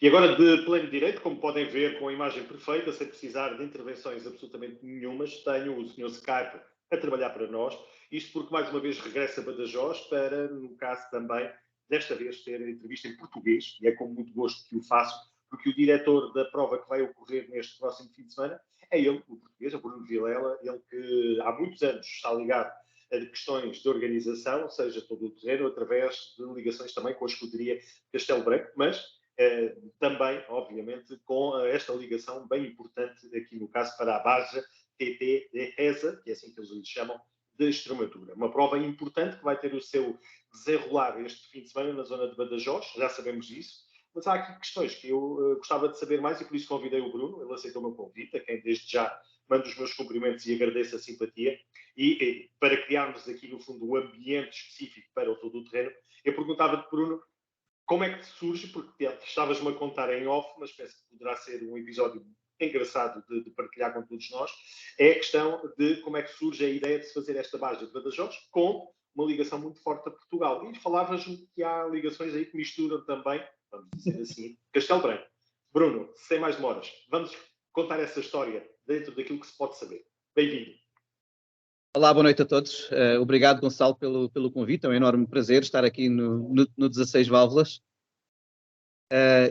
E agora, de pleno direito, como podem ver, com a imagem perfeita, sem precisar de intervenções absolutamente nenhumas, tenho o Sr. Skype a trabalhar para nós. Isto porque, mais uma vez, regressa a Badajoz para, no caso também, desta vez, ter a entrevista em português, e é com muito gosto que o faço, porque o diretor da prova que vai ocorrer neste próximo fim de semana é ele, o português, o Bruno Vilela, ele que há muitos anos está ligado a questões de organização, seja todo o terreno, através de ligações também com a escuderia Castelo Branco, mas também, obviamente, com esta ligação bem importante, aqui no caso para a Baja TT de Reza, que é assim que eles lhe chamam, de Extremadura. Uma prova importante que vai ter o seu desenrolar este fim de semana na zona de Badajoz, já sabemos disso, mas há aqui questões que eu gostava de saber mais e por isso convidei o Bruno, ele aceitou o meu convite, a quem desde já mando os meus cumprimentos e agradeço a simpatia, e para criarmos aqui no fundo um ambiente específico para o todo o terreno, eu perguntava-te, Bruno, como é que surge, porque estavas-me a contar em off, mas penso que poderá ser um episódio engraçado de partilhar com todos nós, é a questão de como é que surge a ideia de se fazer esta Baja de Badajoz com uma ligação muito forte a Portugal. E falavas-me que há ligações aí que misturam também, vamos dizer assim, Castelo Branco. Bruno, sem mais demoras, vamos contar essa história dentro daquilo que se pode saber. Bem-vindo. Olá, boa noite a todos. Obrigado, Gonçalo, pelo convite. É um enorme prazer estar aqui no 16 Válvulas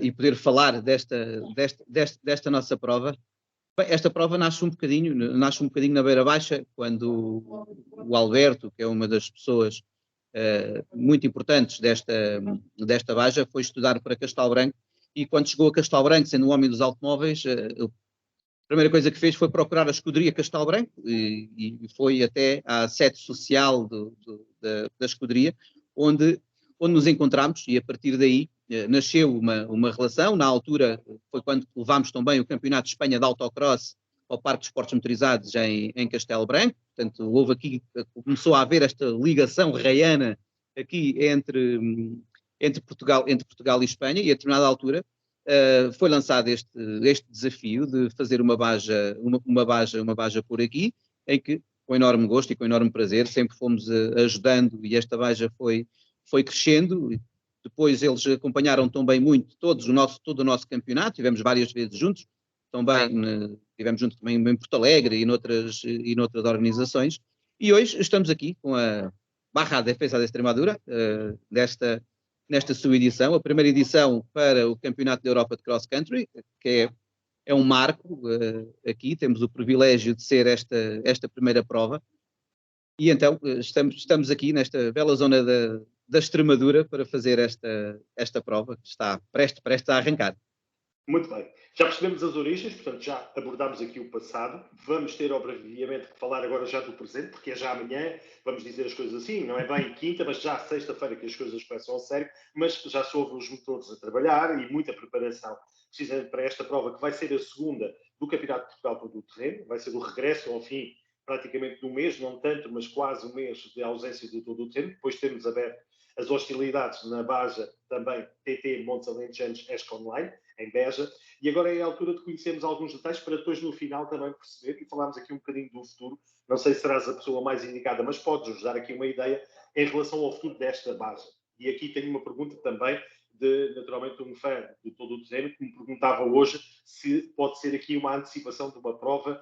e poder falar desta nossa prova. Bem, esta prova nasce um bocadinho na Beira Baixa, quando o Alberto, que é uma das pessoas muito importantes desta Baja, foi estudar para Castelo Branco, e quando chegou a Castelo Branco, sendo um homem dos automóveis, a primeira coisa que fez foi procurar a escuderia Castelo Branco e foi até à sede social da escuderia, onde nos encontramos, e a partir daí nasceu uma relação. Na altura foi quando levámos também o Campeonato de Espanha de Autocross ao Parque de Esportes Motorizados em Castelo Branco. Portanto, começou a haver esta ligação raiana aqui entre Portugal e Espanha, e a determinada altura foi lançado este desafio de fazer uma baja por aqui, em que, com enorme gosto e com enorme prazer, sempre fomos ajudando, e esta baja foi crescendo. Depois eles acompanharam também muito todo o nosso campeonato, tivemos várias vezes juntos, também tivemos juntos também em Porto Alegre e noutras organizações, e hoje estamos aqui com a Barra de Defesa de Extremadura, nesta sua edição, a primeira edição para o Campeonato da Europa de Cross Country, que é um marco aqui. Temos o privilégio de ser esta primeira prova, e então estamos aqui nesta bela zona da Extremadura para fazer esta prova, que está prestes a arrancar. Muito bem. Já percebemos as origens, portanto já abordámos aqui o passado. Vamos ter, obviamente, que falar agora já do presente, porque é já amanhã, vamos dizer as coisas assim, não é bem quinta, mas já sexta-feira que as coisas começam a sério, mas já soube os motores a trabalhar e muita preparação, precisamente para esta prova, que vai ser a segunda do Campeonato de Portugal todo o terreno, vai ser o regresso ao fim praticamente do mês, não tanto, mas quase um mês de ausência de todo o terreno. Depois temos aberto as hostilidades na Baja, também TT Montes Alentejanos ESC Online, em Beja, e agora é a altura de conhecermos alguns detalhes para depois no final também perceber, e falarmos aqui um bocadinho do futuro. Não sei se serás a pessoa mais indicada, mas podes-nos dar aqui uma ideia em relação ao futuro desta Baja. E aqui tenho uma pergunta também de, naturalmente, um fã de todo o terreno que me perguntava hoje se pode ser aqui uma antecipação de uma prova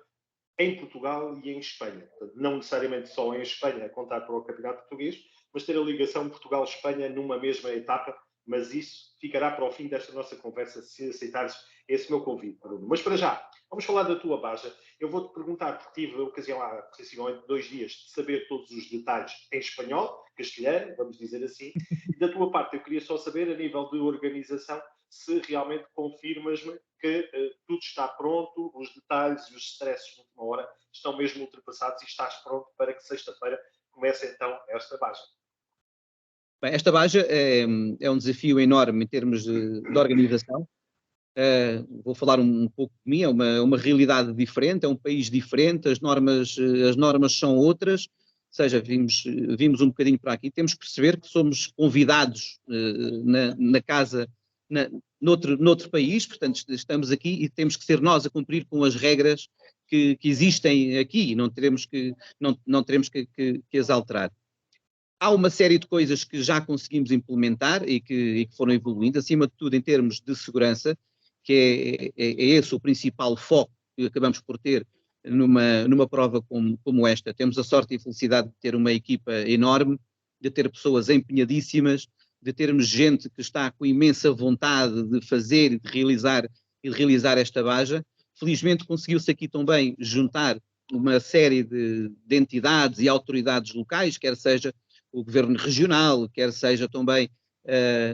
em Portugal e em Espanha. Portanto, não necessariamente só em Espanha a contar para o Campeonato Português, mas ter a ligação Portugal-Espanha numa mesma etapa, mas isso ficará para o fim desta nossa conversa, se aceitares esse meu convite, Bruno. Mas para já, vamos falar da tua Baja. Eu vou-te perguntar, porque tive a ocasião há sensivelmente 2 dias de saber todos os detalhes em espanhol, castelhano, vamos dizer assim, e da tua parte eu queria só saber, a nível de organização, se realmente confirmas-me que tudo está pronto, os detalhes e os stresses de última hora estão mesmo ultrapassados e estás pronto para que sexta-feira comece então esta Baja. Bem, esta Baja é um desafio enorme em termos de organização. Vou falar um pouco de mim. É uma realidade diferente, é um país diferente, as normas são outras, ou seja, vimos um bocadinho para aqui. Temos que perceber que somos convidados na casa, noutro país, portanto estamos aqui e temos que ser nós a cumprir com as regras que existem aqui, não teremos que as alterar. Há uma série de coisas que já conseguimos implementar e que foram evoluindo, acima de tudo em termos de segurança, que é esse o principal foco que acabamos por ter numa prova como esta. Temos a sorte e a felicidade de ter uma equipa enorme, de ter pessoas empenhadíssimas, de termos gente que está com imensa vontade de fazer e de realizar esta baja. Felizmente conseguiu-se aqui também juntar uma série de entidades e autoridades locais, quer seja o governo regional, quer seja também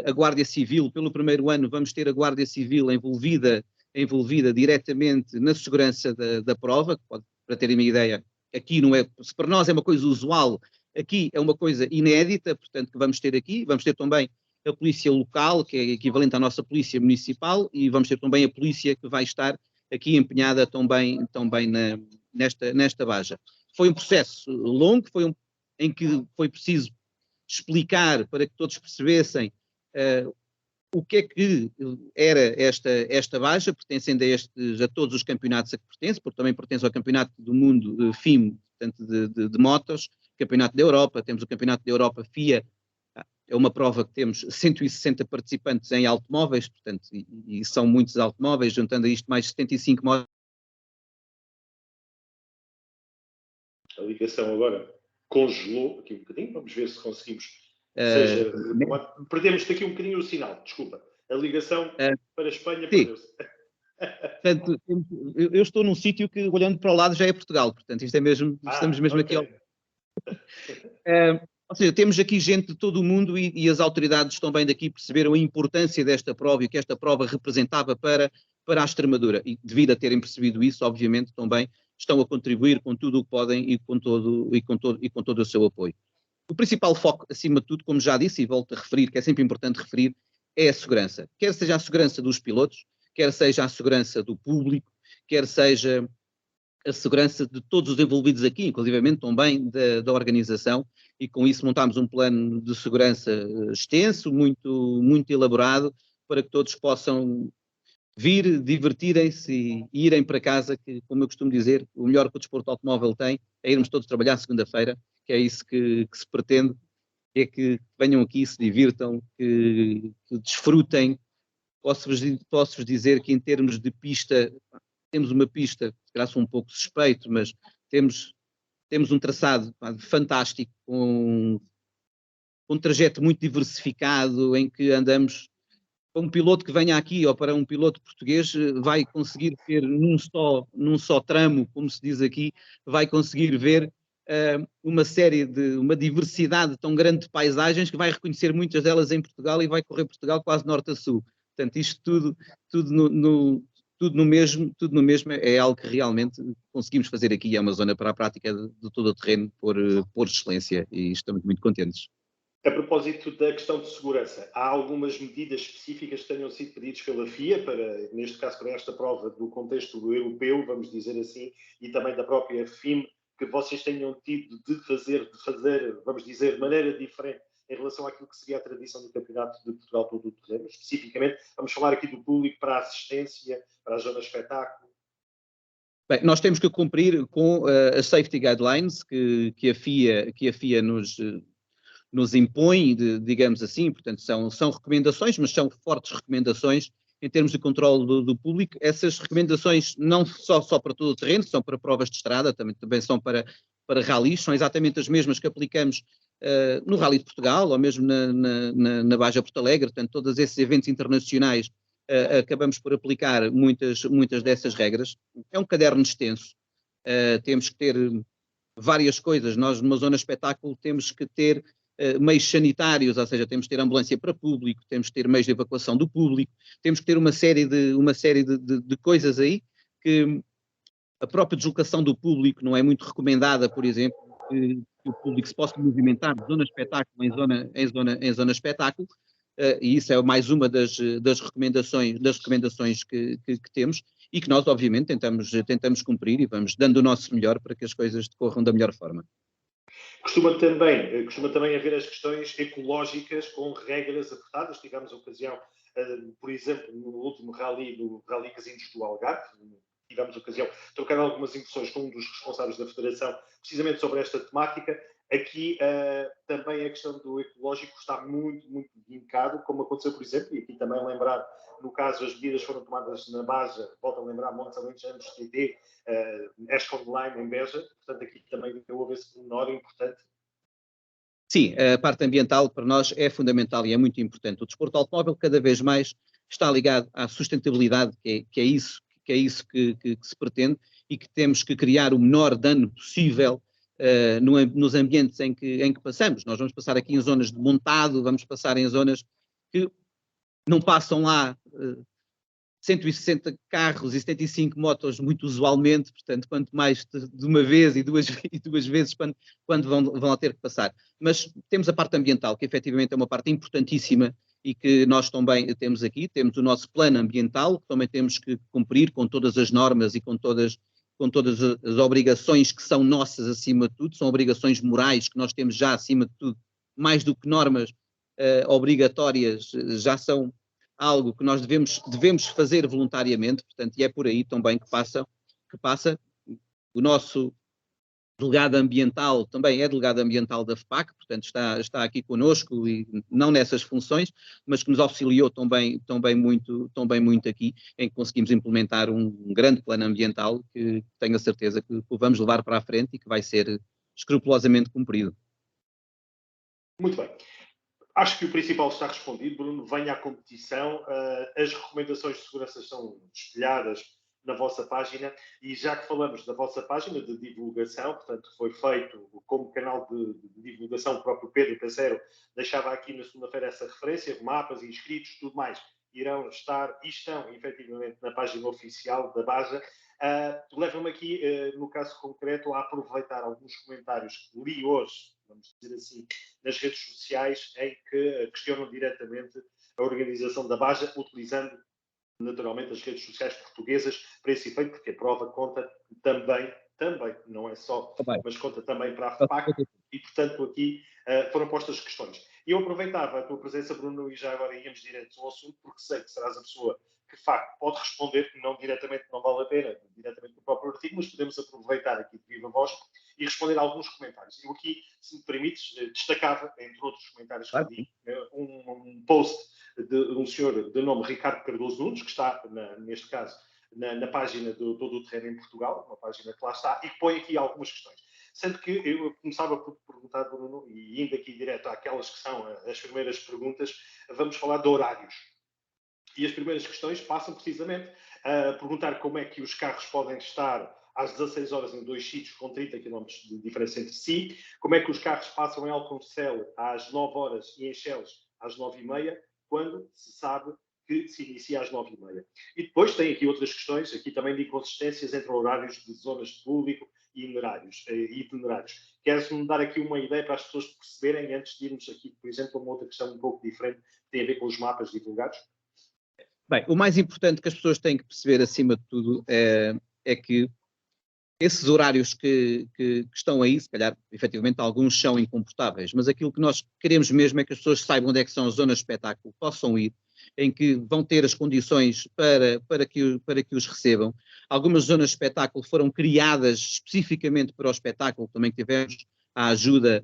a Guarda Civil. Pelo primeiro ano vamos ter a Guarda Civil envolvida diretamente na segurança da prova, para terem uma ideia, aqui não é, se para nós é uma coisa usual, aqui é uma coisa inédita, portanto que vamos ter também a polícia local, que é equivalente à nossa polícia municipal, e vamos ter também a polícia que vai estar aqui empenhada também nesta baja. Foi um processo longo, em que foi preciso explicar para que todos percebessem o que é que era esta baja, pertencendo a todos os campeonatos a que pertence, porque também pertence ao Campeonato do Mundo FIM, portanto, de motos, Campeonato da Europa, temos o Campeonato da Europa FIA, é uma prova que temos 160 participantes em automóveis, portanto, e são muitos automóveis, juntando a isto mais 75 motos. A ligação agora congelou aqui um bocadinho, vamos ver se conseguimos. Perdemos aqui um bocadinho o sinal, desculpa. A ligação para a Espanha perdeu-se. Portanto, eu estou num sítio que, olhando para o lado, já é Portugal, portanto, isto é mesmo, estamos mesmo aqui ao... Ou seja, temos aqui gente de todo o mundo e as autoridades também daqui perceberam a importância desta prova e o que esta prova representava para a Extremadura. E devido a terem percebido isso, obviamente, também estão a contribuir com tudo o que podem e com todo o seu apoio. O principal foco, acima de tudo, como já disse e volto a referir, que é sempre importante referir, é a segurança. Quer seja a segurança dos pilotos, quer seja a segurança do público, quer seja a segurança de todos os envolvidos aqui, inclusivamente também da organização, e com isso montámos um plano de segurança extenso, muito elaborado, para que todos possam vir, divertirem-se e irem para casa, que, como eu costumo dizer, o melhor que o desporto automóvel tem é irmos todos trabalhar segunda-feira, que é isso que se pretende, é que venham aqui, se divirtam, que desfrutem. Posso-vos dizer que em termos de pista, temos uma pista, se calhar sou um pouco suspeito, mas temos um traçado fantástico, com um trajeto muito diversificado, em que andamos, para um piloto que venha aqui, ou para um piloto português, vai conseguir ter num só tramo, como se diz aqui, vai conseguir ver uma diversidade tão grande de paisagens que vai reconhecer muitas delas em Portugal e vai correr Portugal quase norte a sul. Portanto, isto tudo no mesmo é algo que realmente conseguimos fazer aqui, é uma zona para a prática de todo o terreno por excelência, e estamos muito contentes. A propósito da questão de segurança, há algumas medidas específicas que tenham sido pedidas pela FIA, neste caso para esta prova do contexto europeu, vamos dizer assim, e também da própria FIM, que vocês tenham tido de fazer, vamos dizer, de maneira diferente em relação àquilo que seria a tradição do Campeonato de Portugal todo o terreno. Especificamente, vamos falar aqui do público para a assistência, para a zona de espetáculo. Bem, nós temos que cumprir com as safety guidelines que a FIA nos impõe, digamos assim, portanto são recomendações, mas são fortes recomendações em termos de controle do público. Essas recomendações não só para todo o terreno, são para provas de estrada, também são para ralis, são exatamente as mesmas que aplicamos no Rally de Portugal, ou mesmo na Baja Porto Alegre, portanto todos esses eventos internacionais acabamos por aplicar muitas dessas regras. É um caderno extenso, temos que ter várias coisas. Nós numa zona de espetáculo temos que ter meios sanitários, ou seja, temos que ter ambulância para público, temos que ter meios de evacuação do público, temos que ter uma série de coisas aí que a própria deslocação do público não é muito recomendada, por exemplo, que o público se possa movimentar de zona espetáculo em zona espetáculo, e isso é mais uma das recomendações que temos e que nós, obviamente, tentamos cumprir e vamos dando o nosso melhor para que as coisas decorram da melhor forma. Costuma também haver as questões ecológicas com regras apertadas. Tivemos a ocasião, por exemplo, no último rally, no Rally Casinos do Algarve, tivemos a ocasião de trocar algumas impressões com um dos responsáveis da Federação, precisamente sobre esta temática. Aqui também a questão do ecológico está muito, muito vincado, como aconteceu, por exemplo, e aqui também lembrar, no caso, as medidas foram tomadas na Baja, volto a lembrar, Montes Alentejanos, TT, Escon Line, em Beja, portanto aqui também houve esse pormenor importante. Sim, a parte ambiental para nós é fundamental e é muito importante. O desporto automóvel cada vez mais está ligado à sustentabilidade, que é isso que se pretende, e que temos que criar o menor dano possível nos ambientes em que passamos. Nós vamos passar aqui em zonas de montado, vamos passar em zonas que não passam lá 160 carros e 75 motos muito usualmente, portanto, quanto mais de uma vez e duas vezes quando vão a ter que passar. Mas temos a parte ambiental, que efetivamente é uma parte importantíssima e que nós também temos aqui. Temos o nosso plano ambiental, que também temos que cumprir com todas as normas e com todas as obrigações que são nossas acima de tudo, são obrigações morais que nós temos já acima de tudo, mais do que normas obrigatórias, já são algo que nós devemos fazer voluntariamente, portanto, e é por aí também que passa o nosso delegado ambiental, também é delegado ambiental da FPAC, portanto está aqui connosco, e não nessas funções, mas que nos auxiliou também muito aqui, em que conseguimos implementar um grande plano ambiental que tenho a certeza que vamos levar para a frente e que vai ser escrupulosamente cumprido. Muito bem. Acho que o principal está respondido, Bruno. Venha à competição. As recomendações de segurança são espelhadas na vossa página, e já que falamos da vossa página de divulgação, portanto, foi feito como canal de divulgação, o próprio Pedro Caseiro deixava aqui na segunda-feira essa referência, mapas, inscritos, tudo mais, irão estar e estão efetivamente na página oficial da Baja. Leva-me aqui, no caso concreto, a aproveitar alguns comentários que li hoje, vamos dizer assim, nas redes sociais, em que questionam diretamente a organização da Baja, utilizando naturalmente as redes sociais portuguesas para esse efeito, porque a prova conta também, não é só, mas conta também para a FPAC, e portanto aqui foram postas questões. E eu aproveitava a tua presença, Bruno, e já agora íamos direto ao assunto, porque sei que serás a pessoa que de facto pode responder, não diretamente, não vale a pena, diretamente no próprio artigo, mas podemos aproveitar aqui de viva voz e responder a alguns comentários. Eu aqui, se me permites, destacava, entre outros comentários que li, um post de um senhor de nome Ricardo Cardoso Nunes, que está, neste caso, na página do Todo o Terreno em Portugal, uma página que lá está, e que põe aqui algumas questões. Sendo que eu começava por perguntar, Bruno, e indo aqui direto àquelas que são as primeiras perguntas, vamos falar de horários. E as primeiras questões passam precisamente a perguntar como é que os carros podem estar às 16 horas em dois sítios com 30 km de diferença entre si, como é que os carros passam em Alconcel às 9 horas e em Cheles às 9h30, quando se sabe que se inicia às 9h30. E depois tem aqui outras questões, aqui também de inconsistências entre horários de zonas de público e itinerários. Queres-me dar aqui uma ideia para as pessoas perceberem, antes de irmos aqui, por exemplo, a uma outra questão um pouco diferente, que tem a ver com os mapas divulgados? Bem, o mais importante que as pessoas têm que perceber, acima de tudo, é que esses horários que estão aí, se calhar, efetivamente, alguns são incomportáveis, mas aquilo que nós queremos mesmo é que as pessoas saibam onde é que são as zonas de espetáculo, possam ir, em que vão ter as condições para que os recebam. Algumas zonas de espetáculo foram criadas especificamente para o espetáculo, também tivemos a ajuda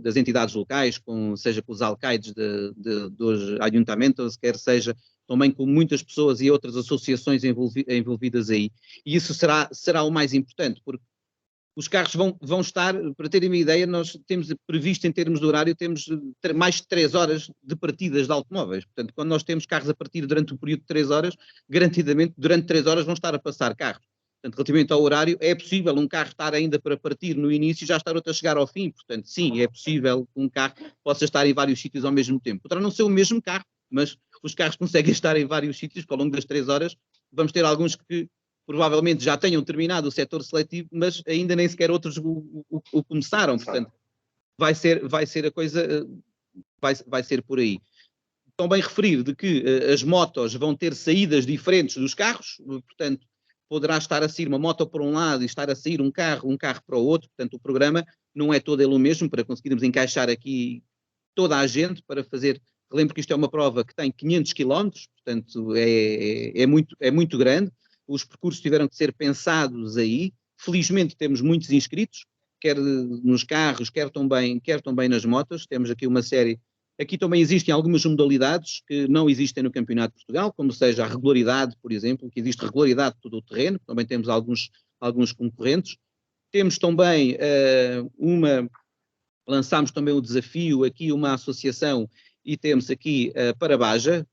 das entidades locais, seja com os alcaides dos ajuntamentos, quer seja também com muitas pessoas e outras associações envolvidas aí. E isso será o mais importante, porque os carros vão estar, para terem uma ideia, nós temos previsto em termos de horário, temos mais de 3 horas de partidas de automóveis. Portanto, quando nós temos carros a partir durante um período de 3 horas, garantidamente, durante 3 horas vão estar a passar carros. Portanto, relativamente ao horário, é possível um carro estar ainda para partir no início e já estar outro a chegar ao fim. Portanto, sim, é possível que um carro possa estar em vários sítios ao mesmo tempo. Poderá não ser o mesmo carro, mas os carros conseguem estar em vários sítios, que ao longo das 3 horas vamos ter alguns que provavelmente já tenham terminado o setor seletivo, mas ainda nem sequer outros o começaram. Portanto, vai ser a coisa, vai ser por aí. Também referir de que as motos vão ter saídas diferentes dos carros, portanto, poderá estar a sair uma moto para um lado e estar a sair um carro para o outro, portanto, o programa não é todo ele o mesmo, para conseguirmos encaixar aqui toda a gente, para fazer. Lembro que isto é uma prova que tem 500 km, portanto, é muito grande. Os percursos tiveram que ser pensados aí. Felizmente temos muitos inscritos, quer nos carros, quer também nas motos. Temos aqui uma série. Aqui também existem algumas modalidades que não existem no Campeonato de Portugal, como seja a regularidade, por exemplo, que existe regularidade de todo o terreno, também temos alguns concorrentes. Temos também lançámos também o desafio, aqui uma associação, e temos aqui a Parabaja,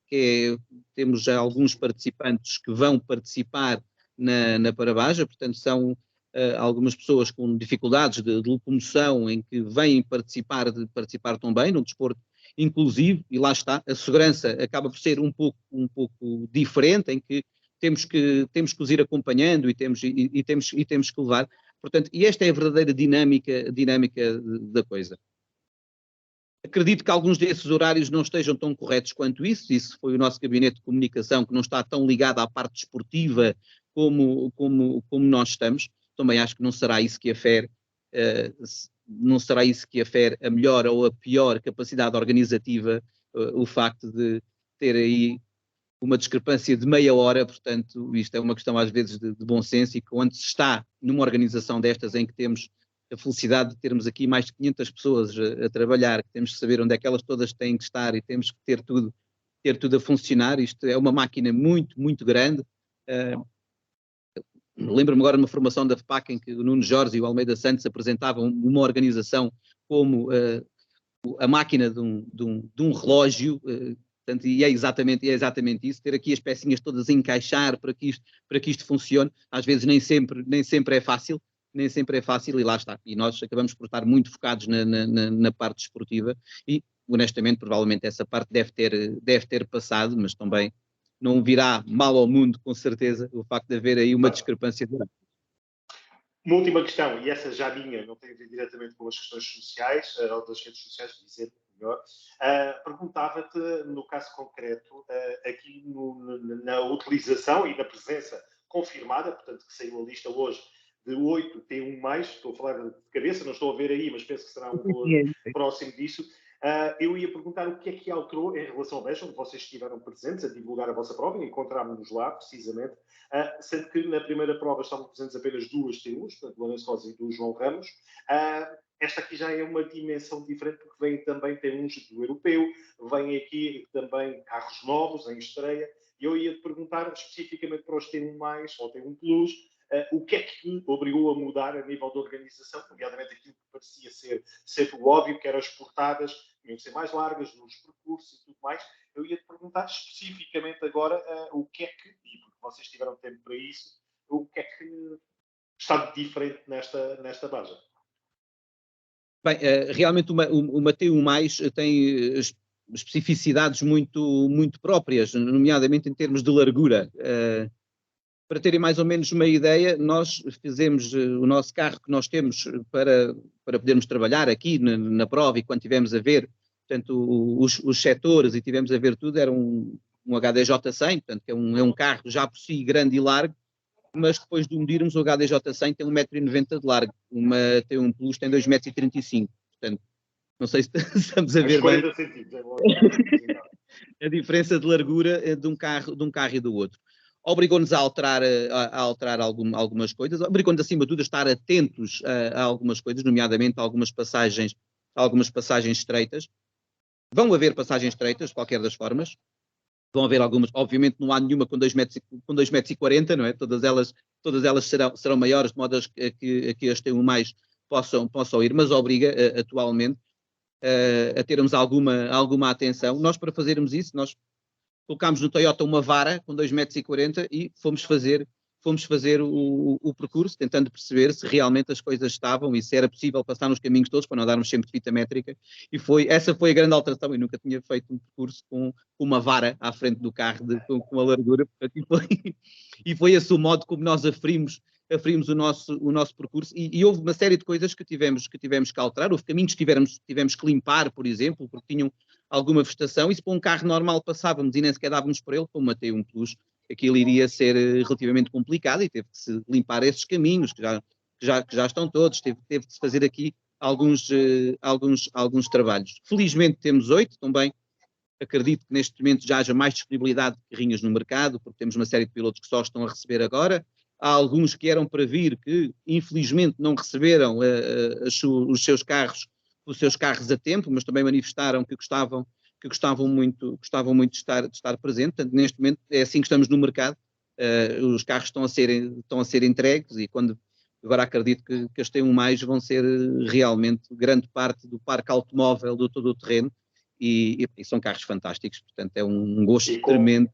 temos já alguns participantes que vão participar na Parabaja, portanto são algumas pessoas com dificuldades de locomoção em que vêm participar também no desporto inclusivo, e lá está, a segurança acaba por ser um pouco diferente, em que temos que os ir acompanhando e temos que levar. Portanto, e esta é a verdadeira dinâmica da coisa. Acredito que alguns desses horários não estejam tão corretos quanto isso foi o nosso gabinete de comunicação, que não está tão ligado à parte esportiva como nós estamos. Também acho que não será isso que afere a melhor ou a pior capacidade organizativa, o facto de ter aí uma discrepância de meia hora. Portanto, isto é uma questão às vezes de bom senso, e que quando se está numa organização destas em que temos a felicidade de termos aqui mais de 500 pessoas a trabalhar, que temos que saber onde é que elas todas têm que estar e temos que ter tudo a funcionar. Isto é uma máquina muito, muito grande. Lembro-me agora de uma formação da FPAC em que o Nuno Jorge e o Almeida Santos apresentavam uma organização como a máquina de um relógio. Portanto, e é exatamente isso, ter aqui as pecinhas todas a encaixar para que isto funcione. Às vezes nem sempre é fácil, e lá está. E nós acabamos por estar muito focados na parte esportiva, e honestamente, provavelmente essa parte deve ter passado, mas também não virá mal ao mundo, com certeza, o facto de haver aí uma discrepância de horário. Uma última questão, e essa já minha, não tem a ver diretamente com as questões sociais, ou das redes sociais, dizer melhor. Perguntava-te, no caso concreto, aqui na utilização e na presença confirmada, portanto, que saiu a lista hoje de 8 T1+, estou a falar de cabeça, não estou a ver aí, mas penso que será um valor próximo disso. Eu ia perguntar o que é que alterou em relação ao BES, onde vocês estiveram presentes a divulgar a vossa prova, e encontrámos-nos lá, precisamente, sendo que na primeira prova estavam presentes apenas 2 T1s, portanto, do Lourenço Rosa e do João Ramos. Esta aqui já é uma dimensão diferente, porque vem também T1s do europeu, vem aqui também carros novos em estreia, e eu ia te perguntar especificamente para os T1+, ou T1 Plus, o que é que obrigou a mudar a nível da organização, nomeadamente aquilo que parecia ser o óbvio, que eram as portadas, tinham que ser mais largas, nos percursos e tudo mais. Eu ia te perguntar especificamente agora o que é que, e porque vocês tiveram tempo para isso, o que é que está de diferente nesta base? Bem, realmente uma T1+ tem especificidades muito, muito próprias, nomeadamente em termos de largura. Para terem mais ou menos uma ideia, nós fizemos o nosso carro que nós temos para podermos trabalhar aqui na prova, e quando tivemos a ver, portanto, os setores e tivemos a ver tudo, era um HDJ100, portanto, que é um carro já por si grande e largo, mas depois de o medirmos, o HDJ100 tem 1,90 m de largo, uma T1 Plus tem 2,35 m, portanto, não sei se estamos a ver bem a diferença de largura de um carro e do outro. Obrigou-nos a alterar algumas coisas, obrigou-nos acima de tudo a estar atentos a algumas coisas, nomeadamente a algumas passagens estreitas. Vão haver passagens estreitas, de qualquer das formas, vão haver algumas, obviamente não há nenhuma com 2,40 m, não é? Todas elas serão maiores, de modo a que as T1+ possam ir, mas obriga atualmente a termos alguma atenção. Nós, para fazermos isso, nós colocámos no Toyota uma vara com 2,40 m e fomos fazer o percurso, tentando perceber se realmente as coisas estavam e se era possível passar nos caminhos todos, para não darmos sempre fita métrica, e essa foi a grande alteração. Eu nunca tinha feito um percurso com uma vara à frente do carro, com a largura, e foi esse o modo como nós aferimos o nosso percurso, e houve uma série de coisas que tivemos que alterar. Houve caminhos que tivemos que limpar, por exemplo, porque tinham alguma vegetação, e se para um carro normal passávamos e nem sequer dávamos por ele, para uma T1 Plus, aquilo iria ser relativamente complicado, e teve que se limpar esses caminhos, que já estão todos, teve de se fazer aqui alguns trabalhos. Felizmente temos 8, também acredito que neste momento já haja mais disponibilidade de carrinhos no mercado, porque temos uma série de pilotos que só estão a receber agora, há alguns que eram para vir, que infelizmente não receberam os seus carros a tempo, mas também manifestaram que gostavam muito de estar presente. Portanto, neste momento é assim que estamos no mercado. Os carros estão a ser entregues e agora acredito que as T1+, vão ser realmente grande parte do parque automóvel do todo o terreno e são carros fantásticos, portanto é um gosto tremendo.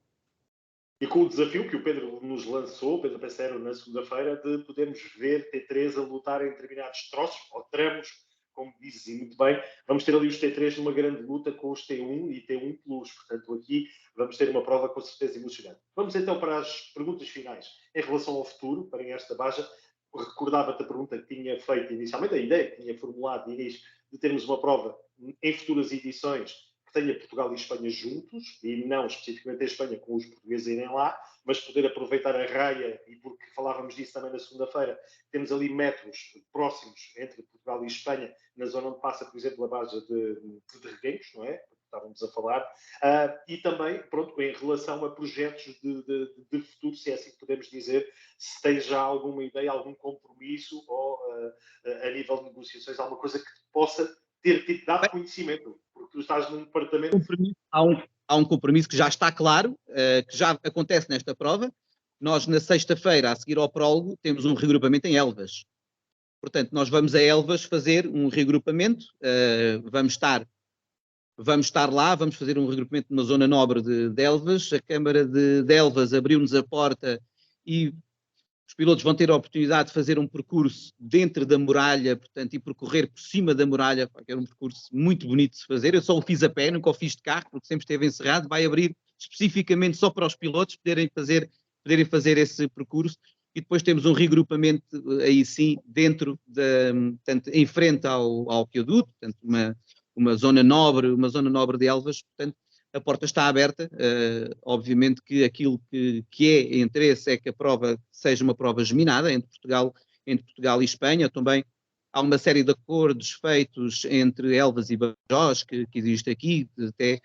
E com o desafio que o Pedro nos lançou, Pedro Peseiro, na segunda-feira, de podermos ver T3 a lutar em determinados troços, ou tramos, como dizes muito bem, vamos ter ali os T3 numa grande luta com os T1 e T1 Plus, portanto aqui vamos ter uma prova com certeza emocionante. Vamos então para as perguntas finais. Em relação ao futuro, para esta Baja, recordava-te a pergunta que tinha feito inicialmente, a ideia que tinha formulado de início, de termos uma prova em futuras edições que tenha Portugal e Espanha juntos, e não especificamente a Espanha com os portugueses irem lá, mas poder aproveitar a raia, e porque falávamos disso também na segunda-feira, temos ali metros próximos entre Portugal e Espanha, na zona onde passa, por exemplo, a base de Reguengos, não é? Estávamos a falar, e também, pronto, em relação a projetos de futuro, se é assim que podemos dizer, se tem já alguma ideia, algum compromisso, ou a nível de negociações, alguma coisa que possa ter dado conhecimento, porque tu estás num departamento... Há um compromisso que já está claro, que já acontece nesta prova. Nós, na sexta-feira, a seguir ao prólogo, temos um regrupamento em Elvas. Portanto, nós vamos a Elvas fazer um regrupamento, vamos estar lá, vamos fazer um regrupamento numa zona nobre de Elvas. A Câmara de Elvas abriu-nos a porta e os pilotos vão ter a oportunidade de fazer um percurso dentro da muralha, portanto, e percorrer por cima da muralha, que era um percurso muito bonito de se fazer. Eu só o fiz a pé, nunca o fiz de carro, porque sempre esteve encerrado. Vai abrir especificamente só para os pilotos poderem fazer esse percurso. E depois temos um regrupamento, aí sim, portanto, em frente ao aqueduto, portanto, uma zona nobre de Elvas, portanto, a porta está aberta. Obviamente que aquilo que é interesse é que a prova seja uma prova geminada entre Portugal e Espanha. Também há uma série de acordos feitos entre Elvas e Badajoz que existe aqui, até,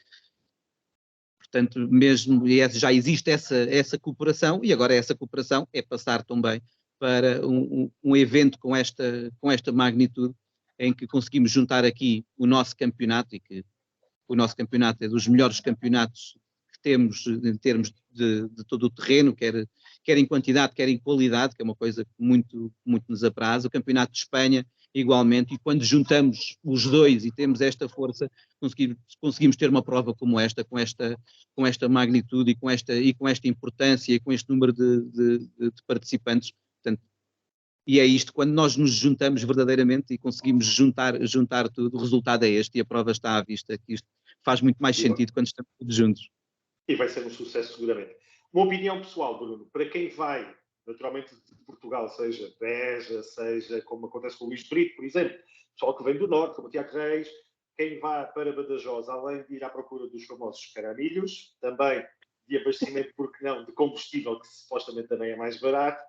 portanto, mesmo já existe essa cooperação, e agora essa cooperação é passar também para um evento com esta magnitude, em que conseguimos juntar aqui o nosso campeonato, e que o nosso campeonato é dos melhores campeonatos que temos em termos de todo o terreno, quer em quantidade, quer em qualidade, que é uma coisa que muito nos apraz. O campeonato de Espanha, igualmente, e quando juntamos os dois e temos esta força, conseguimos ter uma prova como esta, com esta magnitude e com esta importância e com este número de participantes. Portanto, e é isto, quando nós nos juntamos verdadeiramente e conseguimos juntar tudo, o resultado é este, e a prova está à vista, que isto faz muito mais sentido quando estamos todos juntos. E vai ser um sucesso, seguramente. Uma opinião pessoal, Bruno, para quem vai, naturalmente, de Portugal, seja Beja, seja como acontece com o Luís Brito, por exemplo, pessoal que vem do Norte, como o Tiago Reis, quem vai para Badajoz, além de ir à procura dos famosos caramilhos, também de abastecimento, porque não, de combustível, que supostamente também é mais barato.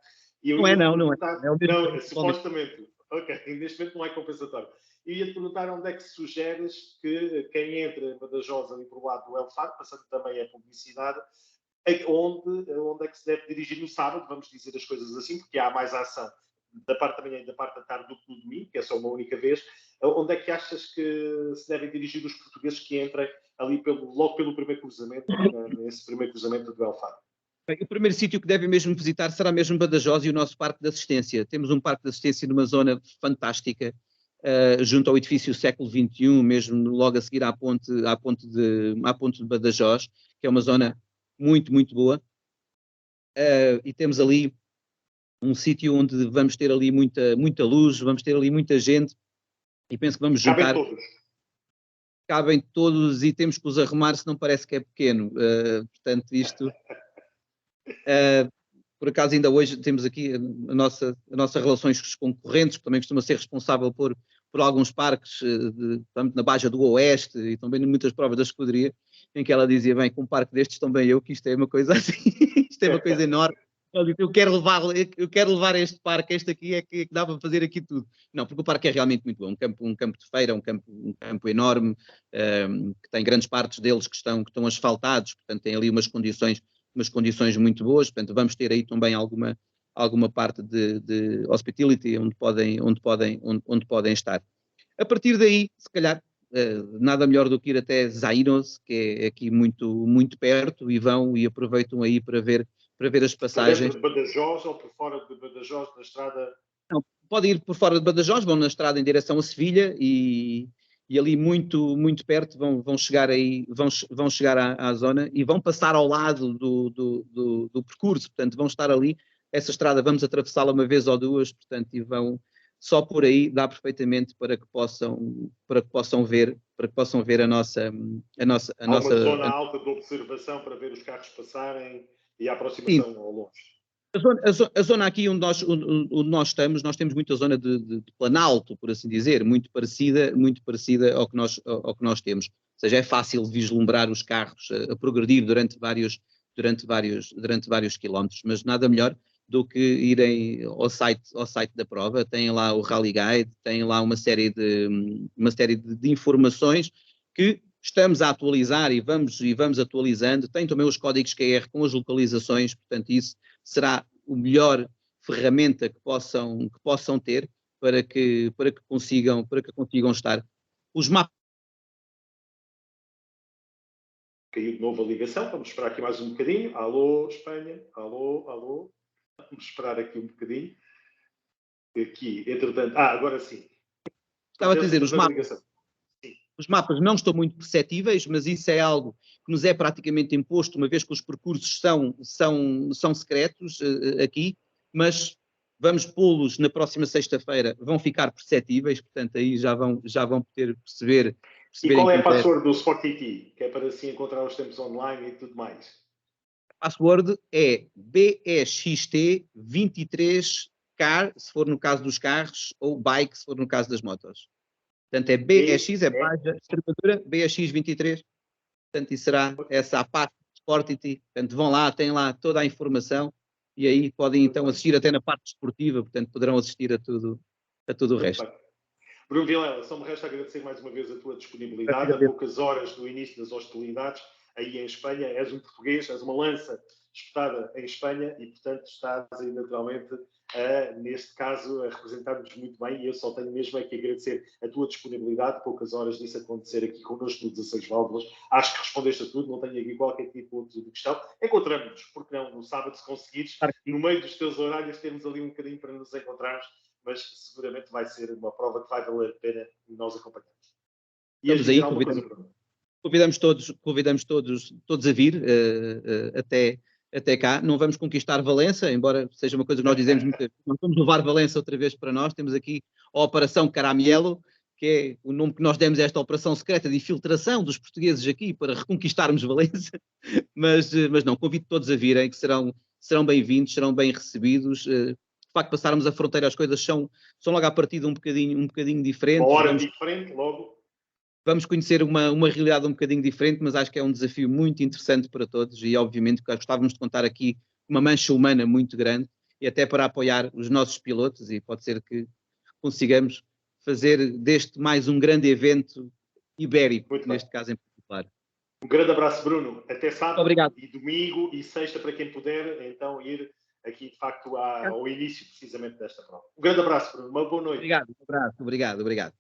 E eu não é. Supostamente. Ok, neste momento não é compensatório. E ia-te perguntar onde é que sugeres que quem entra em Badajoz ali por lado do El Faro, passando também a publicidade, onde é que se deve dirigir no sábado, vamos dizer as coisas assim, porque há mais ação da parte da manhã e da parte da tarde do que no domingo, que é só uma única vez. Onde é que achas que se devem dirigir os portugueses que entrem ali logo pelo primeiro cruzamento, nesse primeiro cruzamento do El Faro? Bem, o primeiro sítio que devem mesmo visitar será mesmo Badajoz e o nosso parque de assistência. Temos um parque de assistência numa zona fantástica, junto ao edifício século XXI, mesmo logo a seguir à ponte de Badajoz, que é uma zona muito boa. E temos ali um sítio onde vamos ter ali muita luz, vamos ter ali muita gente, e penso que vamos juntar... Cabem todos e temos que os arrumar, se não parece que é pequeno. Portanto, isto... por acaso ainda hoje temos aqui a nossa relações com os concorrentes, que também costuma ser responsável por alguns parques, na Baja do Oeste e também em muitas provas da escuderia, em que ela dizia, bem, com um parque destes também eu, que isto é uma coisa assim, isto é uma coisa enorme. Ela disse, eu quero levar este parque, este aqui é que dá para fazer aqui tudo. Não, porque o parque é realmente muito bom, um campo de feira, um campo enorme, que tem grandes partes deles que estão asfaltados, portanto tem ali umas condições muito boas, portanto vamos ter aí também alguma alguma parte de hospitality onde podem estar. A partir daí, se calhar, nada melhor do que ir até Zainos, que é aqui muito, muito perto, e vão e aproveitam aí para ver as passagens. Por dentro de Badajoz ou por fora de Badajoz, na estrada? Não, pode ir por fora de Badajoz, vão na estrada em direção a Sevilha e ali muito, muito perto vão chegar aí, vão chegar à zona e vão passar ao lado do percurso, portanto vão estar ali, essa estrada vamos atravessá-la uma vez ou duas, portanto, e vão só por aí dá perfeitamente para que possam ver a nossa Há uma zona alta de observação para ver os carros passarem e a aproximação ao longe. A zona aqui onde nós estamos, nós temos muita zona de planalto, por assim dizer, muito parecida ao que nós temos. Ou seja, é fácil vislumbrar os carros a progredir durante vários quilómetros, mas nada melhor do que irem ao site da prova. Tem lá o Rally Guide, tem lá uma série de informações que estamos a atualizar e vamos atualizando. Tem também os códigos QR com as localizações, portanto isso será o melhor ferramenta que possam ter para que consigam estar. Os mapas. Caiu de novo a ligação, vamos esperar aqui mais um bocadinho. Alô, Espanha, alô. Vamos esperar aqui um bocadinho. Aqui, entretanto, agora sim. Estava a dizer, os mapas não estão muito perceptíveis, mas isso é algo que nos é praticamente imposto, uma vez que os percursos são secretos aqui, mas vamos pô-los na próxima sexta-feira, vão ficar perceptíveis, portanto aí já vão poder perceber. E qual é a password do SportIT? Que é para assim encontrar os tempos online e tudo mais. A password é BEXT23CAR, se for no caso dos carros, ou BIKE, se for no caso das motos. Portanto, é BEX, é Baja Extremadura, BEX23. Portanto, e será essa a parte de Sportity. Portanto, vão lá, têm lá toda a informação e aí podem então assistir até na parte desportiva, portanto, poderão assistir a tudo o resto. Bruno Vilela, só me resta agradecer mais uma vez a tua disponibilidade, a poucas horas do início das hostilidades aí em Espanha. És um português, és uma lança espetada em Espanha e, portanto, estás aí naturalmente, neste caso, a representar-nos muito bem e eu só tenho mesmo que agradecer a tua disponibilidade, poucas horas disso acontecer aqui connosco no 16 Válvulas. Acho que respondeste a tudo, não tenho aqui qualquer tipo de questão. Encontramos-nos, porque não, no sábado, se conseguires, no meio dos teus horários, termos ali um bocadinho para nos encontrarmos, mas seguramente vai ser uma prova que vai valer a pena e nós acompanhamos. E estamos aí, convidamos todos a vir até cá. Não vamos conquistar Valença, embora seja uma coisa que nós dizemos muitas vezes, não vamos levar Valença outra vez para nós. Temos aqui a Operação Caramelo, que é o nome que nós demos a esta operação secreta de infiltração dos portugueses aqui para reconquistarmos Valença, mas não, convido todos a virem, que serão bem-vindos, serão bem recebidos. De facto, passarmos a fronteira, as coisas são logo à partida um bocadinho diferentes. Uma hora diferente, logo. Vamos conhecer uma realidade um bocadinho diferente, mas acho que é um desafio muito interessante para todos e, obviamente, gostávamos de contar aqui uma mancha humana muito grande e até para apoiar os nossos pilotos e pode ser que consigamos fazer deste mais um grande evento ibérico, neste caso em particular. Um grande abraço, Bruno. Até sábado. Obrigado. E domingo e sexta para quem puder, então, ir aqui, de facto, ao início precisamente desta prova. Um grande abraço, Bruno. Uma boa noite. Obrigado.